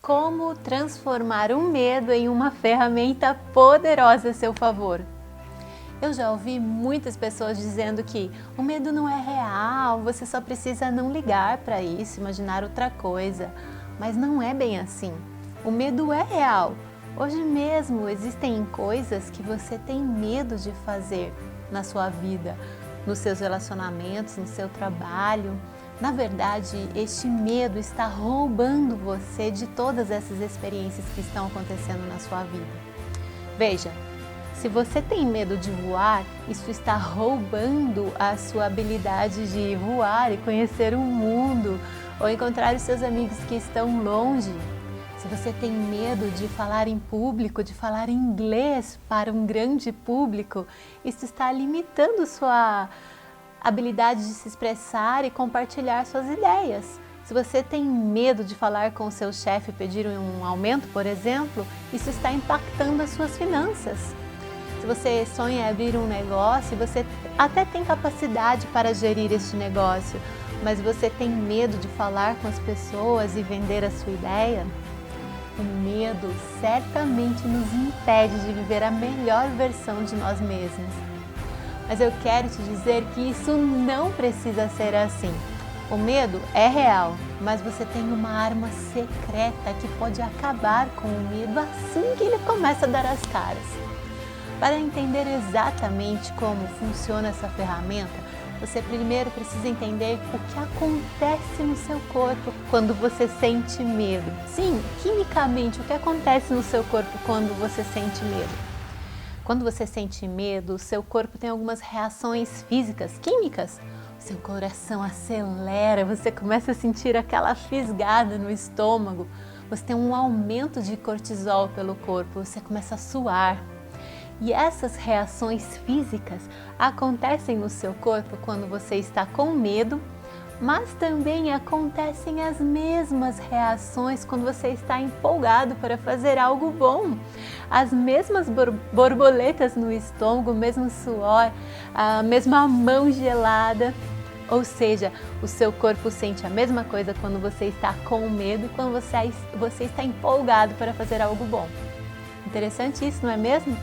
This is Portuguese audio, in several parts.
Como transformar um medo em uma ferramenta poderosa a seu favor? Eu já ouvi muitas pessoas dizendo que o medo não é real, você só precisa não ligar para isso, imaginar outra coisa. Mas não é bem assim. O medo é real. Hoje mesmo existem coisas que você tem medo de fazer na sua vida, nos seus relacionamentos, no seu trabalho. Na verdade, este medo está roubando você de todas essas experiências que estão acontecendo na sua vida. Veja, se você tem medo de voar, isso está roubando a sua habilidade de voar e conhecer o mundo ou encontrar os seus amigos que estão longe. Se você tem medo de falar em público, de falar inglês para um grande público, isso está limitando sua habilidade de se expressar e compartilhar suas ideias. Se você tem medo de falar com o seu chefe e pedir um aumento, por exemplo, isso está impactando as suas finanças. Se você sonha em abrir um negócio, você até tem capacidade para gerir este negócio, mas você tem medo de falar com as pessoas e vender a sua ideia? O medo certamente nos impede de viver a melhor versão de nós mesmos. Mas eu quero te dizer que isso não precisa ser assim. O medo é real, mas você tem uma arma secreta que pode acabar com o medo assim que ele começa a dar as caras. Para entender exatamente como funciona essa ferramenta, você primeiro precisa entender o que acontece no seu corpo quando você sente medo. Sim, quimicamente, o que acontece no seu corpo quando você sente medo? Quando você sente medo, o seu corpo tem algumas reações físicas, químicas. O seu coração acelera, você começa a sentir aquela fisgada no estômago. Você tem um aumento de cortisol pelo corpo, você começa a suar. E essas reações físicas acontecem no seu corpo quando você está com medo, mas também acontecem as mesmas reações quando você está empolgado para fazer algo bom. As mesmas borboletas no estômago, o mesmo suor, a mesma mão gelada. Ou seja, o seu corpo sente a mesma coisa quando você está com medo e quando você está empolgado para fazer algo bom. Interessante isso, não é mesmo?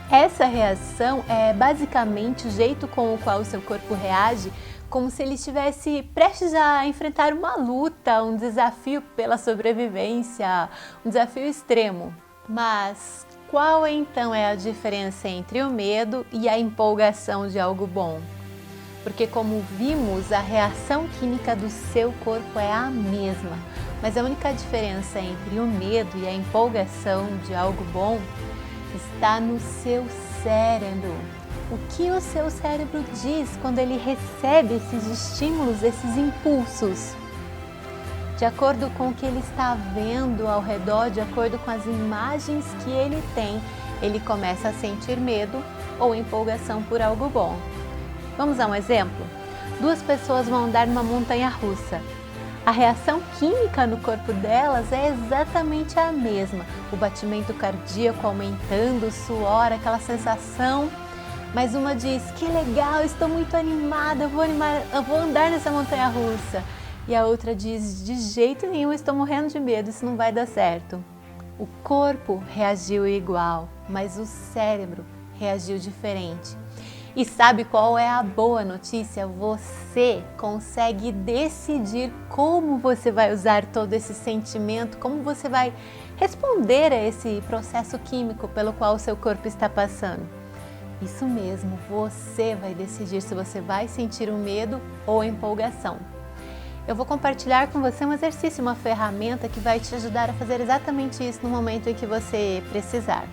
Essa reação é basicamente o jeito com o qual o seu corpo reage, como se ele estivesse prestes a enfrentar uma luta, um desafio pela sobrevivência, um desafio extremo. Mas qual então é a diferença entre o medo e a empolgação de algo bom? Porque, como vimos, a reação química do seu corpo é a mesma, mas a única diferença entre o medo e a empolgação de algo bom está no seu cérebro. O que o seu cérebro diz quando ele recebe esses estímulos, esses impulsos? De acordo com o que ele está vendo ao redor, de acordo com as imagens que ele tem, ele começa a sentir medo ou empolgação por algo bom. Vamos a um exemplo? Duas pessoas vão andar numa montanha-russa. A reação química no corpo delas é exatamente a mesma. O batimento cardíaco aumentando, o suor, aquela sensação. Mas uma diz, que legal, estou muito animada, eu vou andar nessa montanha-russa. E a outra diz, de jeito nenhum, estou morrendo de medo, isso não vai dar certo. O corpo reagiu igual, mas o cérebro reagiu diferente. E sabe qual é a boa notícia? Você consegue decidir como você vai usar todo esse sentimento, como você vai responder a esse processo químico pelo qual o seu corpo está passando. Isso mesmo, você vai decidir se você vai sentir o medo ou a empolgação. Eu vou compartilhar com você um exercício, uma ferramenta que vai te ajudar a fazer exatamente isso no momento em que você precisar.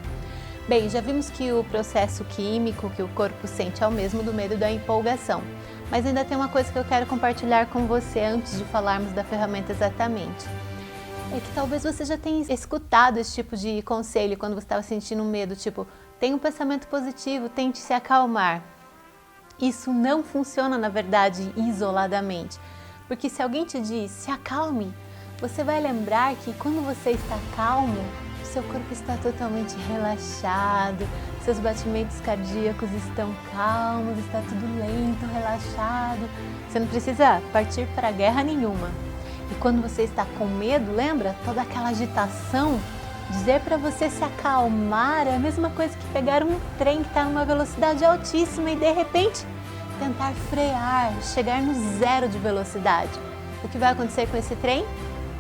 Bem, já vimos que o processo químico que o corpo sente é o mesmo do medo e da empolgação, mas ainda tem uma coisa que eu quero compartilhar com você antes de falarmos da ferramenta exatamente. É que talvez você já tenha escutado esse tipo de conselho quando você estava sentindo medo, tipo, tenha um pensamento positivo, tente se acalmar. Isso não funciona, na verdade, isoladamente, porque se alguém te diz, se acalme, você vai lembrar que quando você está calmo, seu corpo está totalmente relaxado, seus batimentos cardíacos estão calmos, está tudo lento, relaxado. Você não precisa partir para guerra nenhuma. E quando você está com medo, lembra? Toda aquela agitação, dizer para você se acalmar é a mesma coisa que pegar um trem que está numa velocidade altíssima e de repente tentar frear, chegar no zero de velocidade. O que vai acontecer com esse trem?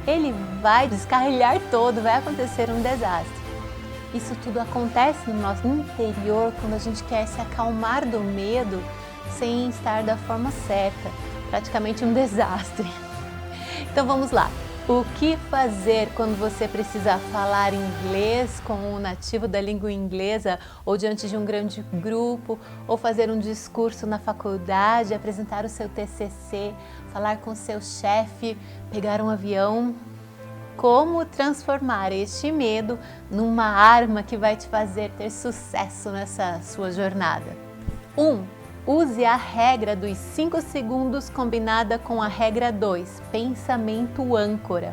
Ele vai descarrilhar todo, vai acontecer um desastre. Isso tudo acontece no nosso interior quando a gente quer se acalmar do medo sem estar da forma certa, praticamente um desastre. Então vamos lá. O que fazer quando você precisa falar inglês com um nativo da língua inglesa ou diante de um grande grupo, ou fazer um discurso na faculdade, apresentar o seu TCC, falar com seu chefe, pegar um avião? Como transformar este medo numa arma que vai te fazer ter sucesso nessa sua jornada? 1. Use a regra dos 5 segundos combinada com a regra 2, pensamento âncora.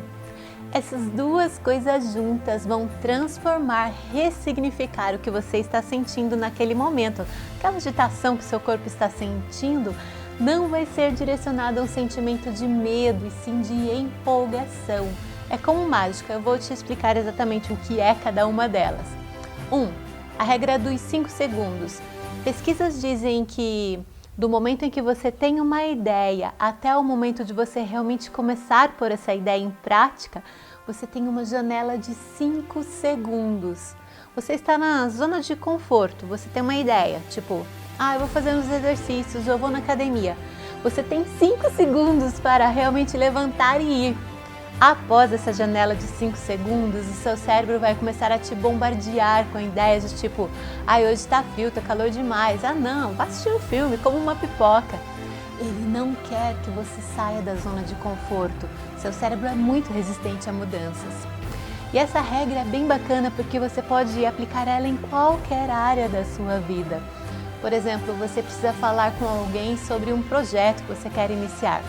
Essas duas coisas juntas vão transformar, ressignificar o que você está sentindo naquele momento. Aquela agitação que seu corpo está sentindo não vai ser direcionada a um sentimento de medo, e sim de empolgação. É como mágica, eu vou te explicar exatamente o que é cada uma delas. 1. A regra dos 5 segundos. Pesquisas dizem que do momento em que você tem uma ideia até o momento de você realmente começar a pôr essa ideia em prática, você tem uma janela de 5 segundos. Você está na zona de conforto, você tem uma ideia, tipo, eu vou fazer uns exercícios, eu vou na academia. Você tem 5 segundos para realmente levantar e ir. Após essa janela de 5 segundos, o seu cérebro vai começar a te bombardear com ideias de tipo, hoje está frio, está calor demais, não, vá assistir um filme, como uma pipoca. Ele não quer que você saia da zona de conforto. Seu cérebro é muito resistente a mudanças. E essa regra é bem bacana porque você pode aplicar ela em qualquer área da sua vida. Por exemplo, você precisa falar com alguém sobre um projeto que você quer iniciar.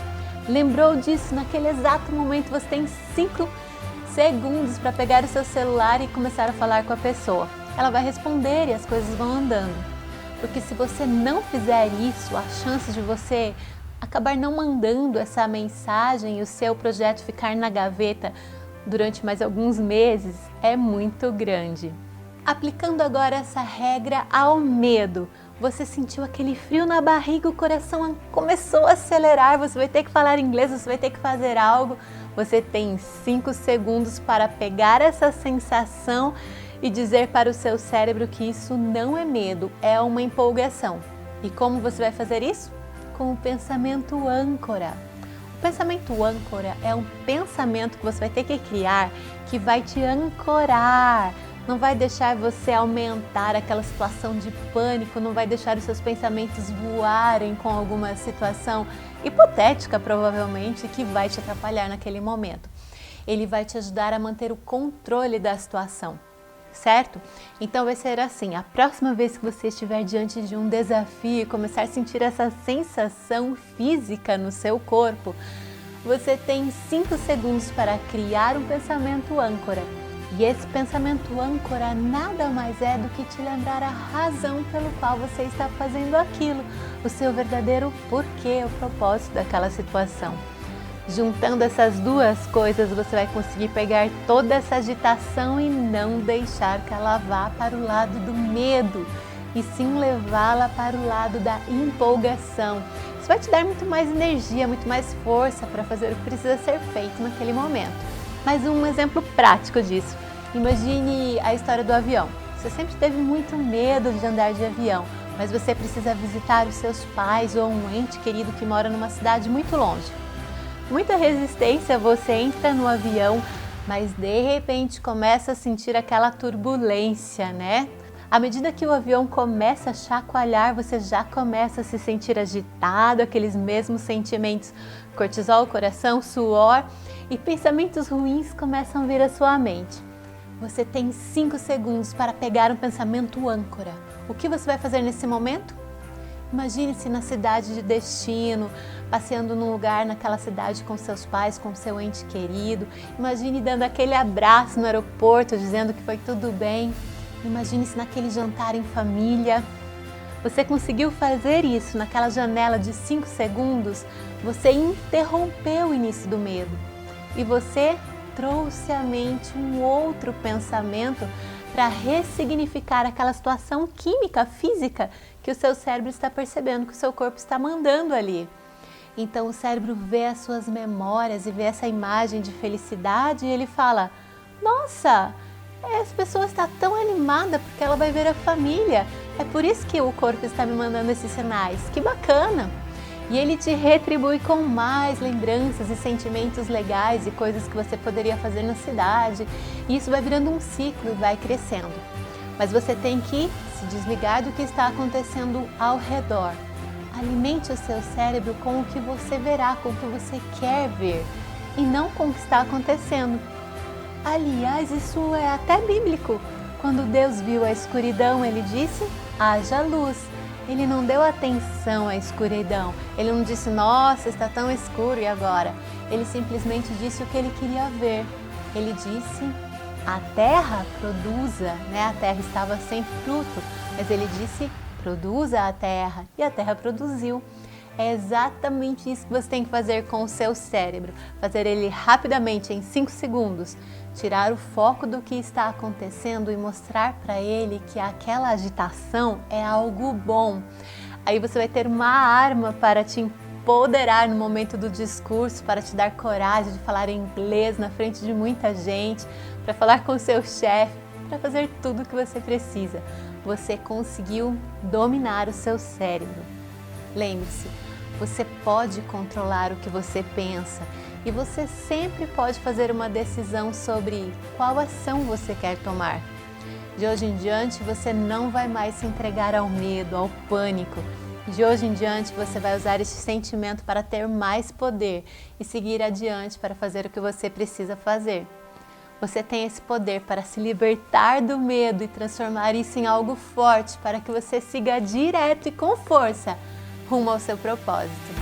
Lembrou disso naquele exato momento, você tem 5 segundos para pegar o seu celular e começar a falar com a pessoa. Ela vai responder e as coisas vão andando. Porque se você não fizer isso, a chance de você acabar não mandando essa mensagem e o seu projeto ficar na gaveta durante mais alguns meses é muito grande. Aplicando agora essa regra ao medo. Você sentiu aquele frio na barriga, o coração começou a acelerar, você vai ter que falar inglês, você vai ter que fazer algo. Você tem 5 segundos para pegar essa sensação e dizer para o seu cérebro que isso não é medo, é uma empolgação. E como você vai fazer isso? Com o pensamento âncora. O pensamento âncora é um pensamento que você vai ter que criar que vai te ancorar. Não vai deixar você aumentar aquela situação de pânico, não vai deixar os seus pensamentos voarem com alguma situação hipotética, provavelmente, que vai te atrapalhar naquele momento. Ele vai te ajudar a manter o controle da situação, certo? Então vai ser assim, a próxima vez que você estiver diante de um desafio e começar a sentir essa sensação física no seu corpo, você tem 5 segundos para criar um pensamento âncora. E esse pensamento âncora nada mais é do que te lembrar a razão pelo qual você está fazendo aquilo, o seu verdadeiro porquê, o propósito daquela situação. Juntando essas duas coisas, você vai conseguir pegar toda essa agitação e não deixar que ela vá para o lado do medo, e sim levá-la para o lado da empolgação. Isso vai te dar muito mais energia, muito mais força para fazer o que precisa ser feito naquele momento. Mais um exemplo prático disso. Imagine a história do avião. Você sempre teve muito medo de andar de avião, mas você precisa visitar os seus pais ou um ente querido que mora numa cidade muito longe. Muita resistência, você entra no avião, mas de repente começa a sentir aquela turbulência, né? À medida que o avião começa a chacoalhar, você já começa a se sentir agitado, aqueles mesmos sentimentos, cortisol, coração, suor, e pensamentos ruins começam a vir à sua mente. Você tem 5 segundos para pegar um pensamento âncora. O que você vai fazer nesse momento? Imagine-se na cidade de destino, passeando num lugar naquela cidade com seus pais, com seu ente querido. Imagine dando aquele abraço no aeroporto, dizendo que foi tudo bem. Imagine-se naquele jantar em família. Você conseguiu fazer isso naquela janela de 5 segundos? Você interrompeu o início do medo. e você trouxe à mente um outro pensamento para ressignificar aquela situação química, física que o seu cérebro está percebendo, que o seu corpo está mandando ali. Então o cérebro vê as suas memórias e vê essa imagem de felicidade e ele fala: nossa, essa pessoa está tão animada porque ela vai ver a família. É por isso que o corpo está me mandando esses sinais. Que bacana! E ele te retribui com mais lembranças e sentimentos legais e coisas que você poderia fazer na cidade. E isso vai virando um ciclo e vai crescendo. Mas você tem que se desligar do que está acontecendo ao redor. Alimente o seu cérebro com o que você verá, com o que você quer ver e não com o que está acontecendo. Aliás, isso é até bíblico. Quando Deus viu a escuridão, ele disse: haja luz. Ele não deu atenção à escuridão. Ele não disse: nossa, está tão escuro e agora? Ele simplesmente disse o que ele queria ver. Ele disse: a terra produza, né? A terra estava sem fruto, mas ele disse: produza a terra, e a terra produziu. É exatamente isso que você tem que fazer com o seu cérebro, fazer ele rapidamente, em 5 segundos, tirar o foco do que está acontecendo e mostrar para ele que aquela agitação é algo bom. Aí você vai ter uma arma para te empoderar no momento do discurso, para te dar coragem de falar em inglês na frente de muita gente, para falar com o seu chefe, para fazer tudo o que você precisa. Você conseguiu dominar o seu cérebro. Lembre-se, você pode controlar o que você pensa e você sempre pode fazer uma decisão sobre qual ação você quer tomar. De hoje em diante, você não vai mais se entregar ao medo, ao pânico. De hoje em diante, você vai usar esse sentimento para ter mais poder e seguir adiante para fazer o que você precisa fazer. Você tem esse poder para se libertar do medo e transformar isso em algo forte para que você siga direto e com força rumo ao seu propósito.